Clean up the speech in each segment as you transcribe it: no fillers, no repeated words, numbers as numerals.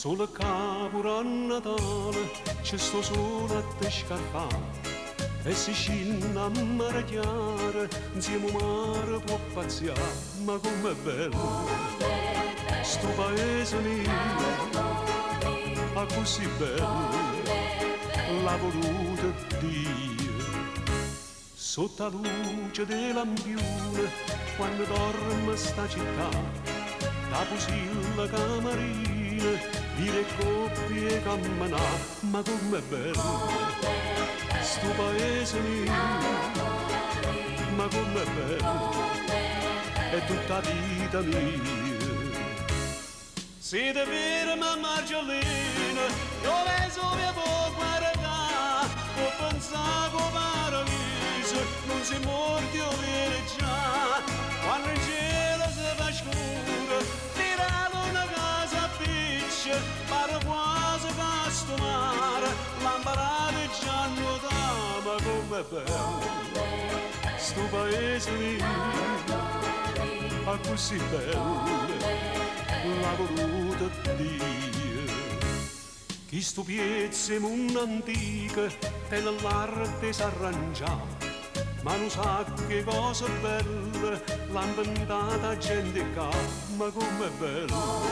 Solo capura a Natale ci sto solo a te scarpare e si scinna a mare chiaro insieme a mare può pazziare, ma com'è bello sto paese mio, ma così bello l'ha voluto Dio. Sotto la luce dei lampioni quando dorme sta città, da Pusilla camarina dire coppie camminà, ma com'è bello sto paese mio, ma com'è bello è tutta vita mia. Siete vero ma Margellina, io vedo che può guardare, può pensare che paradiso non si morti o viene già, quando il cielo si fa scuro, tirare una casa piccia, pare quasi casto mare, lamparate già nuotare, ma com'è bello sto paese mio, ma così bello l'ha voluto Dio. Chi sto piezze mondo antica te l'arte s'arrangia, ma non sa che cosa bella l'ha inventata gente qua, ma com'è bello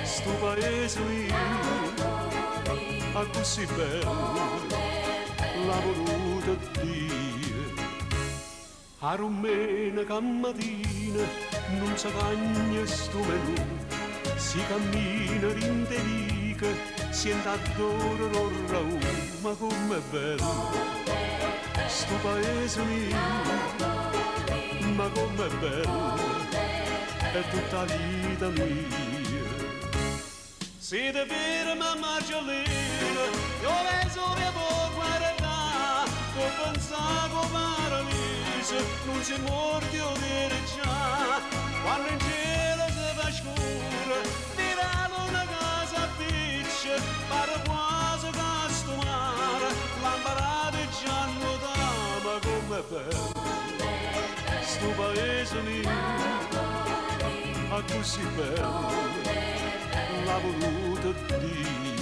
sto paese mio, ma così bello l'ha voluto Dio. A domenica mattina non si cagna sto menù, si cammina rinterica, si entra d'oro l'orraù, ma com'è bello sto paese mio, ma com'è bello è tutta vita mia. Siete vero ma Margellina, io vedo che può guardare, può pensare che paradiso non si morti o viene già, quando il cielo si fa scuro, tirare una casa piccia, pare quasi casto mare, lamparate già nuotare, ma com'è bello sto paese mio, ma così bello l'ha voluto Dio.